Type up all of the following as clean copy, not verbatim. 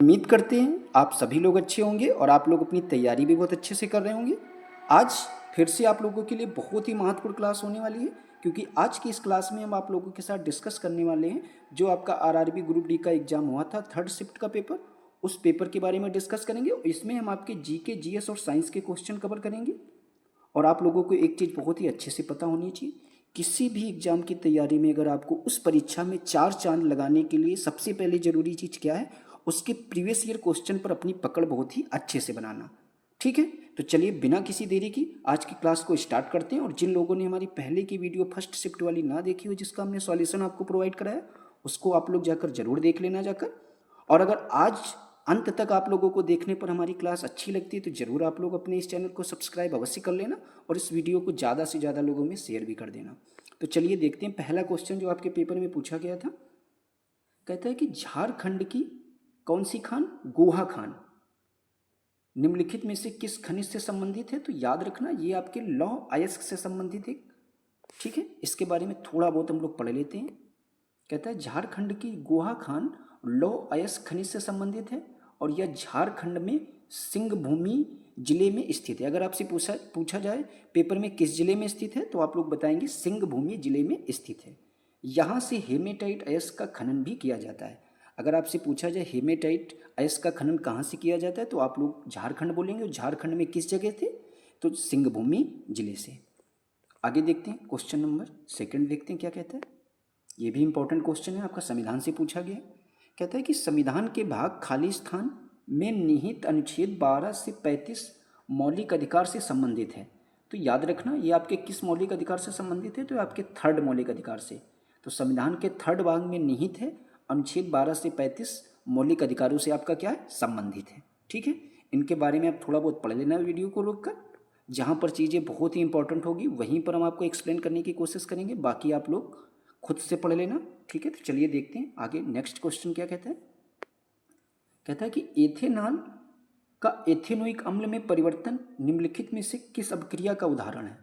उम्मीद करते हैं आप सभी लोग अच्छे होंगे और आप लोग अपनी तैयारी भी बहुत अच्छे से कर रहे होंगे। आज फिर से आप लोगों के लिए बहुत ही महत्वपूर्ण क्लास होने वाली है, क्योंकि आज की इस क्लास में हम आप लोगों के साथ डिस्कस करने वाले हैं जो आपका आरआरबी ग्रुप डी का एग्जाम हुआ था, थर्ड शिफ्ट का पेपर। उस पेपर के बारे में डिस्कस करेंगे और इसमें हम आपके जीके, जीएस और साइंस के क्वेश्चन कवर करेंगे। और आप लोगों को एक चीज़ बहुत ही अच्छे से पता होनी चाहिए, किसी भी एग्जाम की तैयारी में अगर आपको उस परीक्षा में चार चांद लगाने के लिए सबसे पहले ज़रूरी चीज़ क्या है, उसके प्रीवियस ईयर क्वेश्चन पर अपनी पकड़ बहुत ही अच्छे से बनाना। ठीक है, तो चलिए बिना किसी देरी की आज की क्लास को स्टार्ट करते हैं। और जिन लोगों ने हमारी पहले की वीडियो फर्स्ट शिफ्ट वाली ना देखी हो, जिसका हमने सॉल्यूशन आपको प्रोवाइड कराया, उसको आप लोग जाकर जरूर देख लेना जाकर। और अगर आज अंत तक आप लोगों को देखने पर हमारी क्लास अच्छी लगती है तो ज़रूर आप लोग अपने इस चैनल को सब्सक्राइब अवश्य कर लेना और इस वीडियो को ज़्यादा से ज़्यादा लोगों में शेयर भी कर देना। तो चलिए देखते हैं पहला क्वेश्चन जो आपके पेपर में पूछा गया था। कहता है कि झारखंड की कौन सी खान गोहा खान निम्नलिखित में से किस खनिज से संबंधित है। तो याद रखना ये आपके लौह अयस्क से संबंधित है। ठीक है, इसके बारे में थोड़ा बहुत हम लोग पढ़ लेते हैं। कहता है झारखंड की गोहा खान लौह अयस्क खनिज से संबंधित है और यह झारखंड में सिंहभूमि जिले में स्थित है। अगर आपसे पूछा जाए पेपर में किस जिले में स्थित है तो आप लोग बताएंगे सिंहभूमि जिले में स्थित है। यहाँ से हेमेटाइट अयस्क का खनन भी किया जाता है। अगर आपसे पूछा जाए हेमेटाइट अयस्क का खनन कहाँ से किया जाता है तो आप लोग झारखंड बोलेंगे। और झारखंड में किस जगह थे तो सिंहभूमि जिले से। आगे देखते हैं क्वेश्चन नंबर सेकंड, देखते हैं क्या कहता है। ये भी इंपॉर्टेंट क्वेश्चन है, आपका संविधान से पूछा गया है। कहता है कि संविधान के भाग खाली स्थान में निहित अनुच्छेद 12 से 35 मौलिक अधिकार से संबंधित है। तो याद रखना ये आपके किस मौलिक अधिकार से संबंधित है तो आपके थर्ड मौलिक अधिकार से। तो संविधान के थर्ड भाग में निहित है, अनुच्छेद 12 से 35 मौलिक अधिकारों से आपका क्या है, संबंधित है। ठीक है, इनके बारे में आप थोड़ा बहुत पढ़ लेना वीडियो को रोककर। जहाँ पर चीज़ें बहुत ही इंपॉर्टेंट होगी वहीं पर हम आपको एक्सप्लेन करने की कोशिश करेंगे, बाकी आप लोग खुद से पढ़ लेना। ठीक है, तो चलिए देखते हैं आगे नेक्स्ट क्वेश्चन क्या कहता है। कहता है कि एथेनॉल का एथेनोइक अम्ल में परिवर्तन निम्नलिखित में से किस अपक्रिया का उदाहरण है।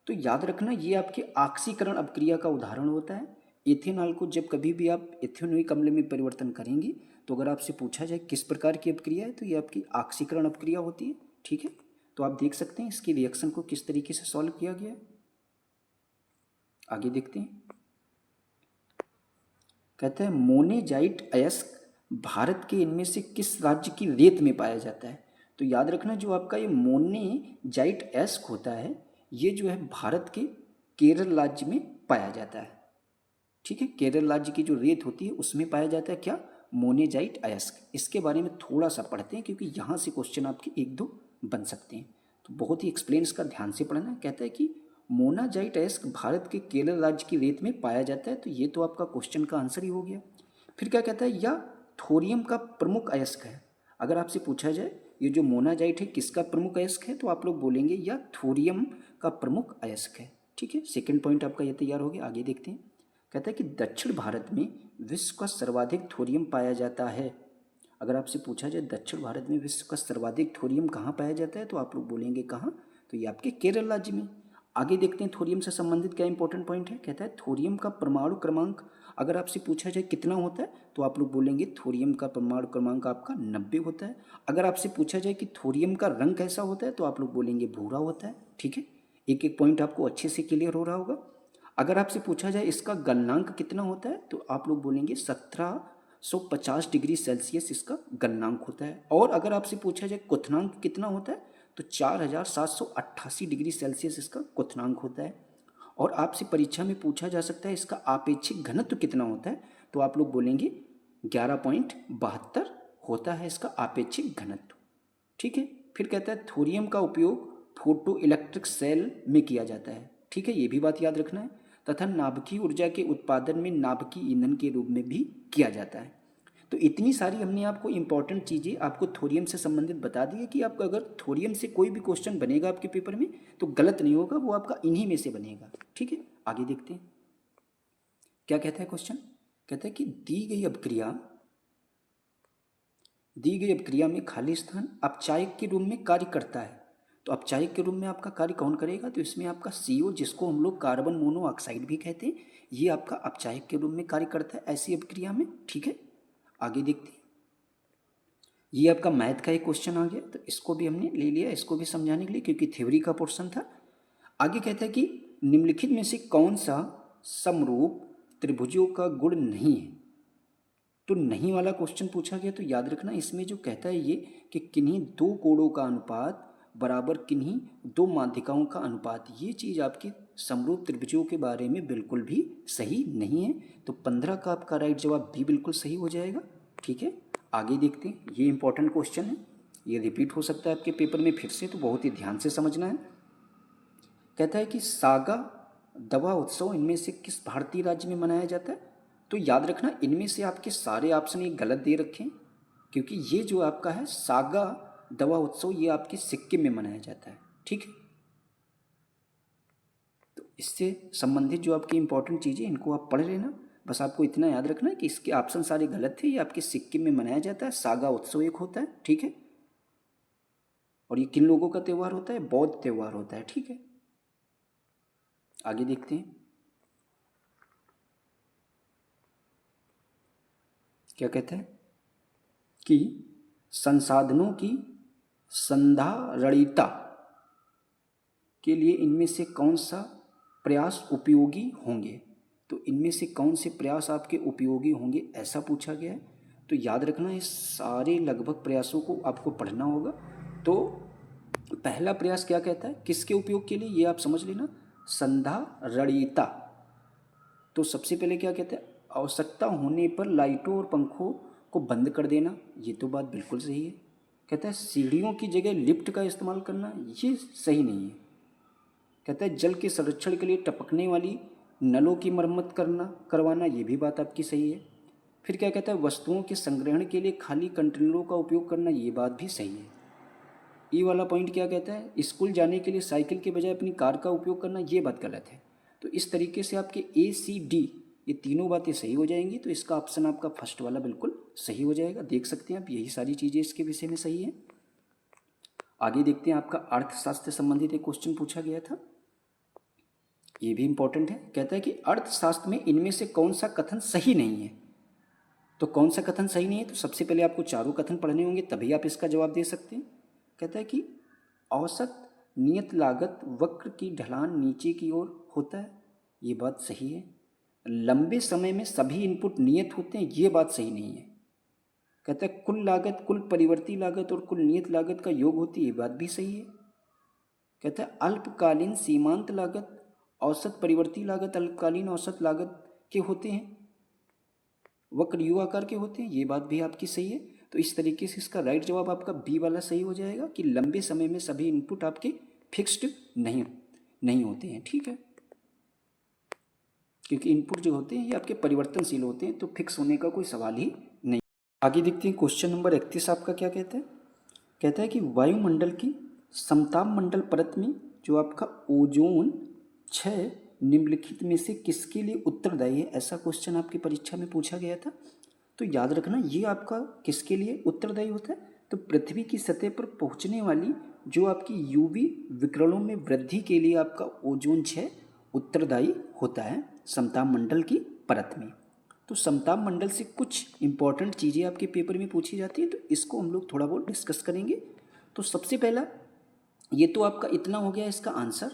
तो याद रखना ये आपके ऑक्सीकरण अपक्रिया का उदाहरण होता है। एथेनॉल को जब कभी भी आप एथेनोइक अम्ल में परिवर्तन करेंगे तो अगर आपसे पूछा जाए किस प्रकार की अपक्रिया है तो ये आपकी ऑक्सीकरण अपक्रिया होती है। ठीक है, तो आप देख सकते हैं इसकी रिएक्शन को किस तरीके से सॉल्व किया गया है। आगे देखते हैं। कहते हैं मोनेजाइट अयस्क भारत के इनमें से किस राज्य की रेत में पाया जाता है। तो याद रखना जो आपका ये मोनेजाइट अयस्क होता है ये जो है भारत के केरल राज्य में पाया जाता है। ठीक है, केरल राज्य की जो रेत होती है उसमें पाया जाता है क्या, मोनेजाइट अयस्क। इसके बारे में थोड़ा सा पढ़ते हैं क्योंकि यहाँ से क्वेश्चन आपके एक दो बन सकते हैं, तो बहुत ही एक्सप्लेन इसका ध्यान से पढ़ना है। कहता है कि मोनाजाइट अयस्क भारत के केरल राज्य की रेत में पाया जाता है, तो ये तो आपका क्वेश्चन का आंसर ही हो गया। फिर क्या कहता है, यह थोरियम का प्रमुख अयस्क है। अगर आपसे पूछा जाए ये जो मोनाजाइट है किसका प्रमुख अयस्क है तो आप लोग बोलेंगे यह थोरियम का प्रमुख अयस्क है। ठीक है, सेकंड पॉइंट आपका ये तैयार हो गया। आगे देखते हैं। कहता है कि दक्षिण भारत में विश्व का सर्वाधिक थोरियम पाया जाता है। अगर आपसे पूछा जाए दक्षिण भारत में विश्व का सर्वाधिक थोरियम कहाँ पाया जाता है तो आप लोग बोलेंगे कहाँ, तो ये आपके केरल राज्य में। आगे देखते हैं थोरियम से संबंधित क्या इंपॉर्टेंट पॉइंट है। कहता है थोरियम का परमाणु क्रमांक अगर आपसे पूछा जाए कितना होता है तो आप लोग बोलेंगे थोरियम का परमाणु क्रमांक आपका 90 होता है। अगर आपसे पूछा जाए कि थोरियम का रंग कैसा होता है तो आप लोग बोलेंगे भूरा होता है। ठीक है, एक एक पॉइंट आपको अच्छे से क्लियर हो रहा होगा। अगर आपसे पूछा जाए इसका गलनांक कितना होता है तो आप लोग बोलेंगे 1750 डिग्री सेल्सियस इसका गलनांक होता है। और अगर आपसे पूछा जाए क्वथनांक कितना होता है तो 4788 डिग्री सेल्सियस इसका क्वथनांक होता है। और आपसे परीक्षा में पूछा जा सकता है इसका आपेक्षिक घनत्व कितना होता है तो आप लोग बोलेंगे 11.72 होता है इसका आपेक्षिक घनत्व। ठीक है, फिर कहता है थोरियम का उपयोग फोटो इलेक्ट्रिक सेल में किया जाता है। ठीक है, ये भी बात याद रखना है। तथा नाभिकीय ऊर्जा के उत्पादन में नाभिकीय ईंधन के रूप में भी किया जाता है। तो इतनी सारी हमने आपको इंपॉर्टेंट चीज़ें आपको थोरियम से संबंधित बता दी है कि आपका अगर थोरियम से कोई भी क्वेश्चन बनेगा आपके पेपर में तो गलत नहीं होगा, वो आपका इन्हीं में से बनेगा। ठीक है, आगे देखते हैं क्या कहता है क्वेश्चन। कहता है कि दी गई अपक्रिया में खाली स्थान अपचायक के रूप में कार्य करता है। तो अपचायक के रूप में आपका कार्य कौन करेगा तो इसमें आपका CO जिसको हम लोग कार्बन मोनोऑक्साइड भी कहते हैं, ये आपका अपचायक के रूप में कार्य करता है ऐसी अपक्रिया में। ठीक है, आगे देखते हैं। ये आपका मैथ का एक क्वेश्चन आ गया, तो इसको भी हमने ले लिया, इसको भी समझाने के लिए, क्योंकि थ्योरी का पोर्शन था। आगे कहता है कि निम्नलिखित में से कौन सा समरूप त्रिभुजों का गुण नहीं है। तो नहीं वाला क्वेश्चन पूछा गया, तो याद रखना इसमें जो कहता है ये कि किन्हीं दो कोणों का अनुपात बराबर किन्हीं दो माध्यिकाओं का अनुपात, ये चीज़ आपकी समरूप त्रिभुजों के बारे में बिल्कुल भी सही नहीं है। तो 15 का आपका राइट जवाब बी बिल्कुल सही हो जाएगा। ठीक है, आगे देखते हैं। ये इंपॉर्टेंट क्वेश्चन है, ये रिपीट हो सकता है आपके पेपर में फिर से, तो बहुत ही ध्यान से समझना है। कहता है कि सागा दवा उत्सव इनमें से किस भारतीय राज्य में मनाया जाता है। तो याद रखना इनमें से आपके सारे ऑप्शन ये गलत दे रखे हैं, क्योंकि ये जो आपका है सागा दवा उत्सव ये आपके सिक्किम में मनाया जाता है। ठीक है, तो इससे संबंधित जो आपकी इंपॉर्टेंट चीज़ें इनको आप पढ़ लेना। बस आपको इतना याद रखना है कि इसके ऑप्शन सारे गलत थे, ये आपके सिक्किम में मनाया जाता है। सागा उत्सव एक होता है, ठीक है, और ये किन लोगों का त्यौहार होता है, बौद्ध त्यौहार होता है। ठीक है, आगे देखते हैं क्या कहता है कि संसाधनों की संधारणीयता के लिए इनमें से कौन सा प्रयास उपयोगी होंगे। तो इनमें से कौन से प्रयास आपके उपयोगी होंगे, ऐसा पूछा गया है। तो याद रखना इस सारे लगभग प्रयासों को आपको पढ़ना होगा। तो पहला प्रयास क्या कहता है, किसके उपयोग के लिए, ये आप समझ लेना, संधारणीयता। तो सबसे पहले क्या कहते हैं, आवश्यकता होने पर लाइटों और पंखों को बंद कर देना, ये तो बात बिल्कुल सही है। कहता है सीढ़ियों की जगह लिफ्ट का इस्तेमाल करना, ये सही नहीं है। कहता है जल के संरक्षण के लिए टपकने वाली नलों की मरम्मत करवाना, ये भी बात आपकी सही है। फिर क्या कहता है वस्तुओं के संग्रहण के लिए खाली कंटेनरों का उपयोग करना, ये बात भी सही है। ये वाला पॉइंट क्या कहता है, स्कूल जाने के लिए साइकिल के बजाय अपनी कार का उपयोग करना, ये बात गलत है। तो इस तरीके से आपके ए सी डी ये तीनों बातें सही हो जाएंगी। तो इसका ऑप्शन आपका फर्स्ट वाला बिल्कुल सही हो जाएगा। देख सकते हैं आप, यही सारी चीज़ें इसके विषय में सही है। आगे देखते हैं, आपका अर्थशास्त्र से संबंधित एक क्वेश्चन पूछा गया था, ये भी इंपॉर्टेंट है। कहता है कि अर्थशास्त्र में इनमें से कौन सा कथन सही नहीं है। तो कौन सा कथन सही नहीं है, तो सबसे पहले आपको चारों कथन पढ़ने होंगे, तभी आप इसका जवाब दे सकते हैं। कहता है कि औसत नियत लागत वक्र की ढलान नीचे की ओर होता है, ये बात सही है। लंबे समय में सभी इनपुट नियत होते हैं, ये बात सही नहीं है। कहता है कुल लागत कुल परिवर्ती लागत और कुल नियत लागत का योग होती है, ये बात भी सही है। कहता है अल्पकालीन सीमांत लागत औसत परिवर्ती लागत अल्पकालीन औसत लागत के होते हैं, वक्र यू आकार के होते हैं, ये बात भी आपकी सही है। तो इस तरीके से इसका राइट जवाब आपका बी वाला सही हो जाएगा कि लंबे समय में सभी इनपुट आपके फिक्स्ड नहीं होते हैं। ठीक है, क्योंकि इनपुट जो होते हैं ये आपके परिवर्तनशील होते हैं, तो फिक्स होने का कोई सवाल ही नहीं। आगे देखते हैं क्वेश्चन नंबर 31 आपका क्या कहता है। कहता है कि वायुमंडल की समताप मंडल परत में जो आपका ओजोन 6 निम्नलिखित में से किसके लिए उत्तरदायी है, ऐसा क्वेश्चन आपकी परीक्षा में पूछा गया था। तो याद रखना ये आपका किसके लिए उत्तरदायी होता है, तो पृथ्वी की सतह पर पहुंचने वाली जो आपकी यूवी विकिरणों में वृद्धि के लिए आपका ओजोन 6 उत्तरदायी होता है समताप मंडल की परत में। तो समताप मंडल से कुछ इंपॉर्टेंट चीज़ें आपके पेपर में पूछी जाती हैं, तो इसको हम लोग थोड़ा बहुत डिस्कस करेंगे। तो सबसे पहला ये तो आपका इतना हो गया इसका आंसर।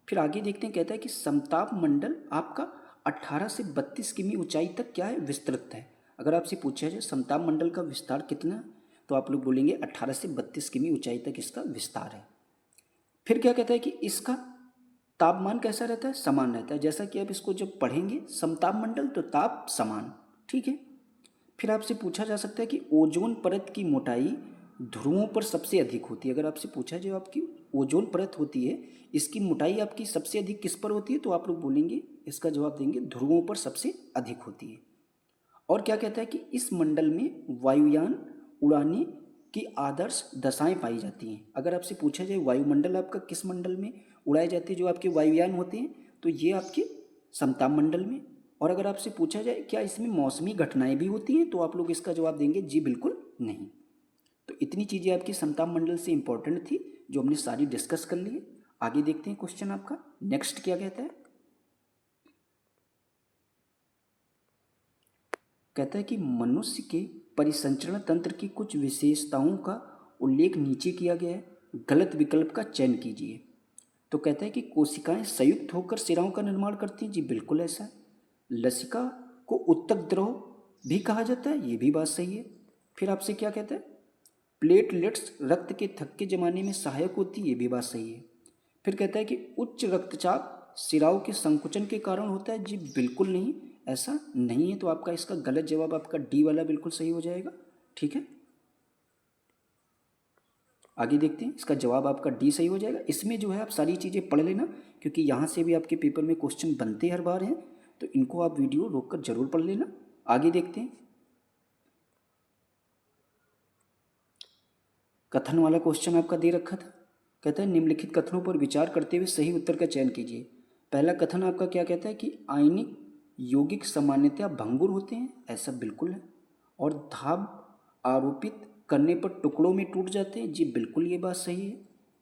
फिर आगे देखते हैं, कहता है कि समताप मंडल आपका 18 से 32 किमी ऊंचाई तक क्या है, विस्तृत है। अगर आपसे पूछा जाए समताप मंडल का विस्तार कितना है, तो आप लोग बोलेंगे 18 से 32 किमी ऊंचाई तक इसका विस्तार है। फिर क्या कहता है कि इसका तापमान कैसा रहता है, समान रहता है। जैसा कि आप इसको जब पढ़ेंगे समताप मंडल तो ताप समान, ठीक है। फिर आपसे पूछा जा सकता है कि ओजोन परत की मोटाई ध्रुवों पर सबसे अधिक होती है। अगर आपसे पूछा जाए आपकी ओजोन परत होती है, इसकी मोटाई आपकी सबसे अधिक किस पर होती है, तो आप लोग बोलेंगे, इसका जवाब देंगे ध्रुवों पर सबसे अधिक होती है। और क्या कहता है कि इस मंडल में वायुयान उड़ाने की आदर्श दशाएं पाई जाती हैं। अगर आपसे पूछा जाए वायुमंडल आपका किस मंडल में उड़ाए जाते हैं, जो आपके वायुयान होते हैं, तो ये आपके समताप मंडल में। और अगर आपसे पूछा जाए क्या इसमें मौसमी घटनाएं भी होती हैं, तो आप लोग इसका जवाब देंगे जी बिल्कुल नहीं। तो इतनी चीज़ें आपकी समताप मंडल से इंपॉर्टेंट थी, जो हमने सारी डिस्कस कर ली है। आगे देखते हैं क्वेश्चन आपका नेक्स्ट क्या कहता है। कहता है कि मनुष्य के परिसंचरण तंत्र की कुछ विशेषताओं का उल्लेख नीचे किया गया है, गलत विकल्प का चयन कीजिए। तो कहता है कि कोशिकाएं संयुक्त होकर शिराओं का निर्माण करती हैं। जी बिल्कुल ऐसा है। लसिका को उत्तक द्रव भी कहा जाता है। ये भी बात सही है। फिर आपसे क्या कहता है, प्लेटलेट्स रक्त के थक्के जमाने में सहायक होती है। ये भी बात सही है। फिर कहता है कि उच्च रक्तचाप शिराओं के संकुचन के कारण होता है। जी बिल्कुल नहीं, ऐसा नहीं है। तो आपका इसका गलत जवाब आपका डी वाला बिल्कुल सही हो जाएगा। ठीक है, आगे देखते हैं। इसका जवाब आपका डी सही हो जाएगा। इसमें जो है आप सारी चीज़ें पढ़ लेना, क्योंकि यहाँ से भी आपके पेपर में क्वेश्चन बनते हर बार हैं, तो इनको आप वीडियो रोककर जरूर पढ़ लेना। आगे देखते हैं। कथन वाला क्वेश्चन आपका दे रखा था। कहता है निम्नलिखित कथनों पर विचार करते हुए सही उत्तर का चयन कीजिए। पहला कथन आपका क्या कहता है कि आयनिक यौगिक सामान्यतया भंगुर होते हैं। ऐसा बिल्कुल है। और दाब आरोपित करने पर टुकड़ों में टूट जाते हैं। जी बिल्कुल ये बात सही है।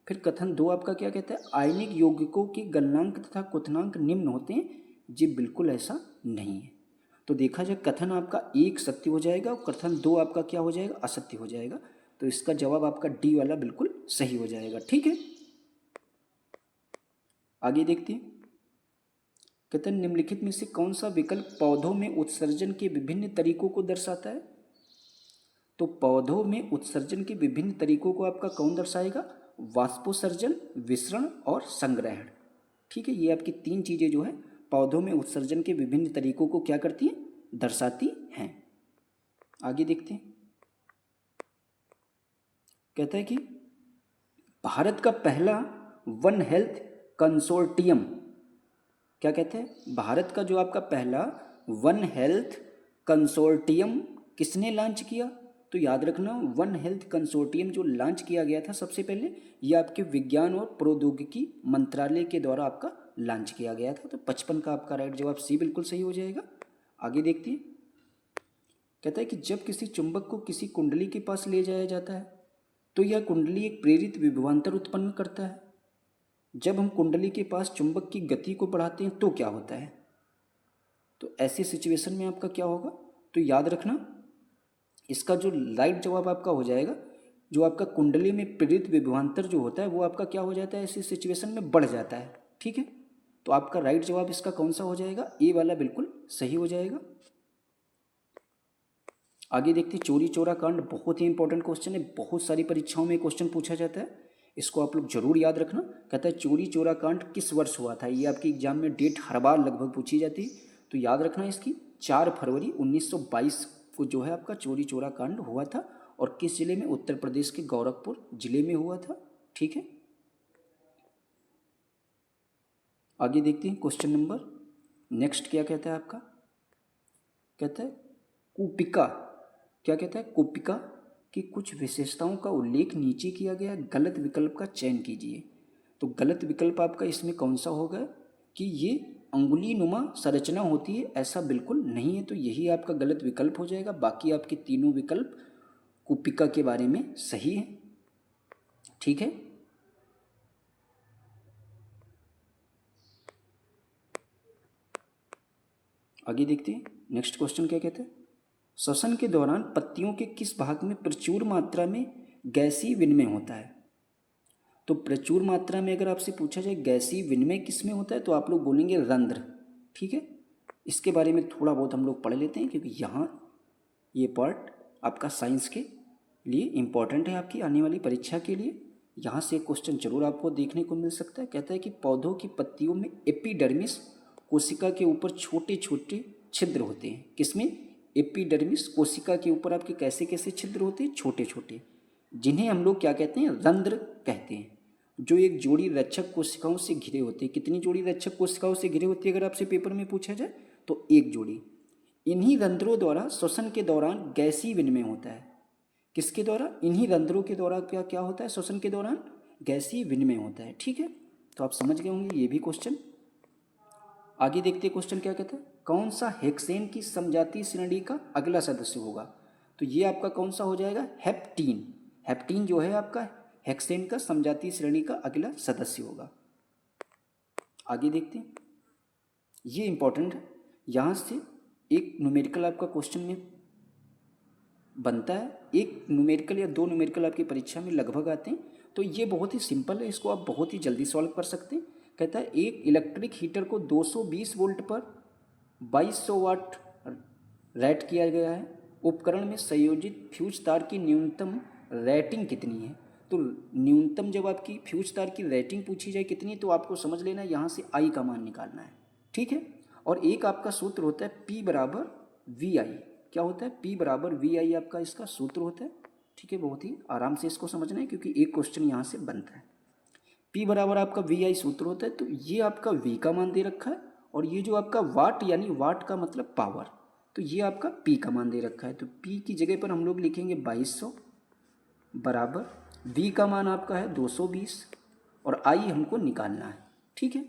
फिर कथन दो आपका क्या कहता है, आयनिक यौगिकों के गलनांक तथा क्वथनांक निम्न होते हैं। जी बिल्कुल ऐसा नहीं है। तो देखा जाए कथन आपका एक सत्य हो जाएगा और कथन दो आपका क्या हो जाएगा, असत्य हो जाएगा। तो इसका जवाब आपका डी वाला बिल्कुल सही हो जाएगा। ठीक है, आगे देखते हैं। कहते हैं निम्नलिखित में से कौन सा विकल्प पौधों में उत्सर्जन के विभिन्न तरीकों को दर्शाता है। तो पौधों में उत्सर्जन के विभिन्न तरीकों को आपका कौन दर्शाएगा, वाष्पोसर्जन, विसरण और संग्रहण। ठीक है, ये आपकी तीन चीजें जो है पौधों में उत्सर्जन के विभिन्न तरीकों को क्या करती हैं, दर्शाती हैं। आगे देखते हैं। कहता है कि भारत का पहला वन हेल्थ कंसोर्टियम, क्या कहते हैं, भारत का जो आपका पहला वन हेल्थ कंसोर्टियम किसने लॉन्च किया। तो याद रखना, वन हेल्थ कंसोर्टियम जो लॉन्च किया गया था सबसे पहले, ये आपके विज्ञान और प्रौद्योगिकी मंत्रालय के द्वारा आपका लॉन्च किया गया था। तो 55 का आपका राइट जवाब सी बिल्कुल सही हो जाएगा। आगे देखते हैं। कहता है कि जब किसी चुंबक को किसी कुंडली के पास ले जाया जाता है तो यह कुंडली एक प्रेरित विभवांतर उत्पन्न करता है। जब हम कुंडली के पास चुंबक की गति को बढ़ाते हैं तो क्या होता है। तो ऐसी सिचुएशन में आपका क्या होगा, तो याद रखना इसका जो राइट जवाब आपका हो जाएगा, जो आपका कुंडली में प्रेरित विभवांतर जो होता है वो आपका क्या हो जाता है, ऐसी सिचुएशन में बढ़ जाता है। ठीक है, तो आपका राइट जवाब इसका कौन सा हो जाएगा, ए वाला बिल्कुल सही हो जाएगा। आगे देखते हैं। चोरी चोरा कांड बहुत ही इंपॉर्टेंट क्वेश्चन है, बहुत सारी परीक्षाओं में क्वेश्चन पूछा जाता है, इसको आप लोग जरूर याद रखना। कहता है चोरी चोरा कांड किस वर्ष हुआ था। ये आपकी एग्जाम में डेट हर बार लगभग पूछी जाती है, तो याद रखना इसकी 4 फरवरी 1922 को जो है आपका चोरी चोरा कांड हुआ था। और किस जिले में, उत्तर प्रदेश के गोरखपुर जिले में हुआ था। ठीक है, आगे देखते हैं क्वेश्चन नंबर नेक्स्ट क्या कहता है आपका। कहता है कूपिका, क्या कहता है, कूपिका की कुछ विशेषताओं का उल्लेख नीचे किया गया, गलत विकल्प का चयन कीजिए। तो गलत विकल्प आपका इसमें कौन सा होगा कि ये अंगुली नुमा संरचना होती है। ऐसा बिल्कुल नहीं है, तो यही आपका गलत विकल्प हो जाएगा। बाकी आपके तीनों विकल्प कूपिका के बारे में सही है। ठीक है, आगे देखते हैं। नेक्स्ट क्वेश्चन क्या कहते हैं, श्वसन के दौरान पत्तियों के किस भाग में प्रचुर मात्रा में गैसीय विनिमय होता है। तो प्रचुर मात्रा में अगर आपसे पूछा जाए गैसीय विनिमय किस में होता है, तो आप लोग बोलेंगे रंध्र। ठीक है, इसके बारे में थोड़ा बहुत हम लोग पढ़ लेते हैं, क्योंकि यहाँ ये पार्ट आपका साइंस के लिए इम्पॉर्टेंट है, आपकी आने वाली परीक्षा के लिए। यहाँ से क्वेश्चन जरूर आपको देखने को मिल सकता है। कहता है कि पौधों की पत्तियों में एपिडर्मिस कोशिका के ऊपर छोटे छोटे छिद्र होते हैं। किसमें, एपिडर्मिस कोशिका के ऊपर आपके कैसे कैसे छिद्र होते हैं, छोटे छोटे, जिन्हें हम लोग क्या कहते हैं, रंध्र कहते हैं, जो एक जोड़ी रक्षक कोशिकाओं से घिरे होते हैं। कितनी जोड़ी रक्षक कोशिकाओं से घिरे होती है अगर आपसे पेपर में पूछा जाए, तो एक जोड़ी। इन्हीं रंध्रों द्वारा श्वसन के दौरान गैसीय विनिमय होता है। किसके द्वारा, इन्हीं रंध्रों के द्वारा क्या क्या होता है, श्वसन के दौरान गैसीय विनिमय होता है। ठीक है, तो आप समझ गए होंगे ये भी क्वेश्चन। आगे देखते क्वेश्चन क्या कहता है, कौन सा हेक्सेन की समजातीय श्रेणी का अगला सदस्य होगा। तो ये आपका कौन सा हो जाएगा, हेप्टीन। हेप्टीन जो है आपका हेक्सेन का समजातीय श्रेणी का अगला सदस्य होगा। आगे देखते हैं, ये इंपॉर्टेंट है। यहाँ से एक न्यूमेरिकल आपका क्वेश्चन में बनता है। एक न्यूमेरिकल या दो न्यूमेरिकल आपकी परीक्षा में लगभग आते हैं, तो ये बहुत ही सिंपल है, इसको आप बहुत ही जल्दी सॉल्व कर सकते हैं। कहता है एक इलेक्ट्रिक हीटर को 220 वोल्ट पर 2200 वाट रेट किया गया है। उपकरण में संयोजित फ्यूज तार की न्यूनतम रेटिंग कितनी है? तो न्यूनतम जब आपकी फ्यूज तार की रेटिंग पूछी जाए कितनी, तो आपको समझ लेना है यहाँ से आई का मान निकालना है, ठीक है। और एक आपका सूत्र होता है P बराबर वी आई। क्या होता है? P बराबर वी आई आपका इसका सूत्र होता है, ठीक है। बहुत ही आराम से इसको समझना है क्योंकि एक क्वेश्चन यहाँ से बनता है। P बराबर आपका वी आई सूत्र होता है। तो ये आपका V का मान दे रखा है, और ये जो आपका वाट यानी वाट का मतलब पावर, तो ये आपका P का मान दे रखा है। तो P की जगह पर हम लोग लिखेंगे 2200 बराबर V का मान आपका है 220 और I हमको निकालना है, ठीक है।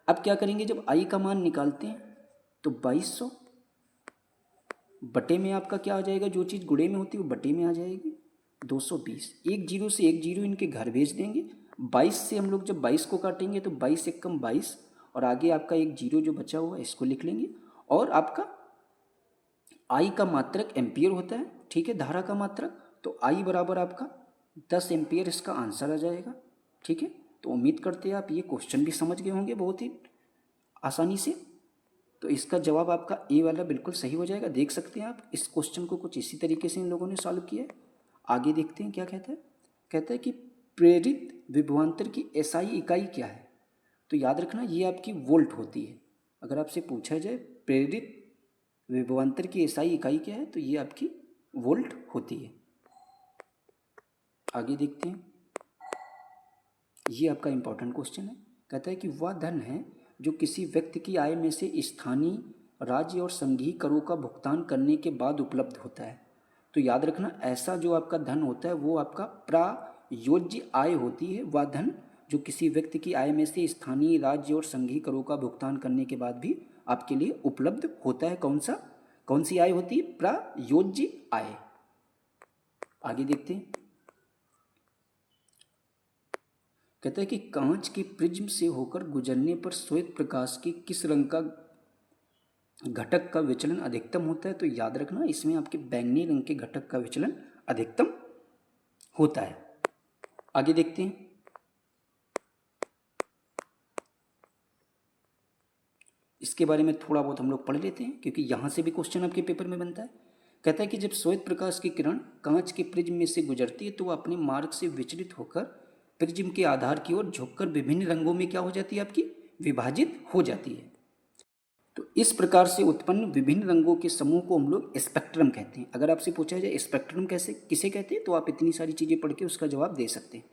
अब क्या करेंगे, जब I का मान निकालते हैं तो 2200 बटे में आपका क्या आ जाएगा, जो चीज़ गुणे में होती है वो बटे में आ जाएगी 220। एक जीरो से एक जीरो इनके घर भेज देंगे। 22 से हम लोग जब 22 को काटेंगे तो 22 एक कम 22, और आगे आपका एक जीरो जो बचा हुआ है इसको लिख लेंगे। और आपका आई का मात्रक एम्पियर होता है, ठीक है, धारा का मात्रक। तो आई बराबर आपका 10 एम्पियर इसका आंसर आ जाएगा, ठीक है। तो उम्मीद करते हैं आप ये क्वेश्चन भी समझ गए होंगे बहुत ही आसानी से। तो इसका जवाब आपका ए वाला बिल्कुल सही हो जाएगा। देख सकते हैं आप इस क्वेश्चन को कुछ इसी तरीके से इन लोगों ने सॉल्व किया है। आगे देखते हैं क्या कहता है। कहता है कि प्रेरित विभवांतर की एसआई इकाई क्या है? तो याद रखना ये आपकी वोल्ट होती है। अगर आपसे पूछा जाए प्रेरित विभवांतर की एसआई इकाई क्या है, तो ये आपकी वोल्ट होती है। आगे देखते हैं, ये आपका इंपॉर्टेंट क्वेश्चन है। कहता है कि वह धन है जो किसी व्यक्ति की आय में से स्थानीय, राज्य और संघीय करों का भुगतान करने के बाद उपलब्ध होता है। तो याद रखना ऐसा जो आपका धन होता है वो आपका प्रायोज्य आय होती है। वह धन जो किसी व्यक्ति की आय में से स्थानीय, राज्य और संघीय करों का भुगतान करने के बाद भी आपके लिए उपलब्ध होता है। कौन सी आय होती है? प्रायोज्य आय। आगे देखते हैं, कहता है कि कांच के प्रिज्म से होकर गुजरने पर श्वेत प्रकाश के किस रंग का घटक का विचलन अधिकतम होता है? तो याद रखना इसमें आपके बैंगनी रंग के घटक का विचलन अधिकतम होता है। आगे देखते हैं, इसके बारे में थोड़ा बहुत हम लोग पढ़ लेते हैं क्योंकि यहां से भी क्वेश्चन आपके पेपर में बनता है। कहता है कि जब श्वेत प्रकाश की किरण कांच के प्रिज्म में से गुजरती है तो वह अपने मार्ग से विचलित होकर प्रिज्म के आधार की ओर झुककर विभिन्न रंगों में क्या हो जाती है? आपकी विभाजित हो जाती है। तो इस प्रकार से उत्पन्न विभिन्न रंगों के समूह को हम लोग स्पेक्ट्रम कहते हैं। अगर आपसे पूछा जाए स्पेक्ट्रम किसे कहते हैं, तो आप इतनी सारी चीज़ें पढ़ के उसका जवाब दे सकते हैं।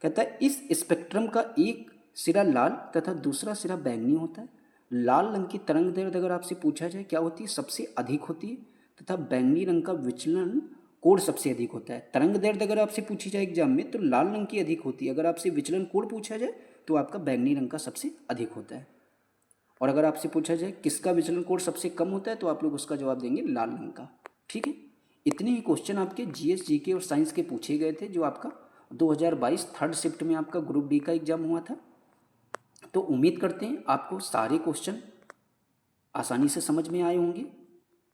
कहता है इस स्पेक्ट्रम का एक सिरा लाल तथा दूसरा सिरा बैंगनी होता है। लाल रंग की तरंग दैर्ध्य अगर आपसे पूछा जाए क्या होती है? सबसे अधिक होती है, तथा बैंगनी रंग का विचलन कोण सबसे अधिक होता है। तरंग दैर्ध्य अगर आपसे पूछी जाए एग्जाम में तो लाल रंग की अधिक होती है। अगर आपसे विचलन कोण पूछा जाए तो आपका बैंगनी रंग का सबसे अधिक होता है। और अगर आपसे पूछा जाए किसका विचलन कोण सबसे कम होता है तो आप लोग उसका जवाब देंगे लाल रंग का, ठीक है। इतने ही क्वेश्चन आपके जीएस, जीके और साइंस के पूछे गए थे जो आपका 2022 थर्ड शिफ्ट में आपका ग्रुप डी का एग्जाम हुआ था। तो उम्मीद करते हैं आपको सारे क्वेश्चन आसानी से समझ में आए होंगे।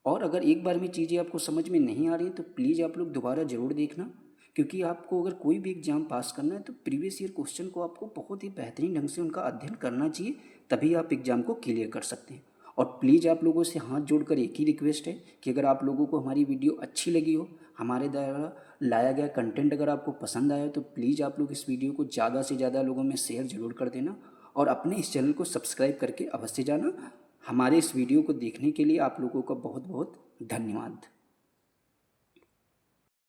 और अगर एक बार में चीज़ें आपको समझ में नहीं आ रही तो प्लीज़ आप लोग दोबारा ज़रूर देखना, क्योंकि आपको अगर कोई भी एग्जाम पास करना है तो प्रीवियस ईयर क्वेश्चन को आपको बहुत ही बेहतरीन ढंग से उनका अध्ययन करना चाहिए, तभी आप एग्ज़ाम को क्लियर कर सकते हैं। और प्लीज़ आप लोगों से हाथ जोड़कर एक ही रिक्वेस्ट है कि अगर आप लोगों को हमारी वीडियो अच्छी लगी हो, हमारे द्वारा लाया गया कंटेंट अगर आपको पसंद आया तो प्लीज़ आप लोग इस वीडियो को ज़्यादा से ज़्यादा लोगों में शेयर ज़रूर कर देना, और अपने इस चैनल को सब्सक्राइब करके अवश्य जाना। हमारे इस वीडियो को देखने के लिए आप लोगों का बहुत बहुत धन्यवाद।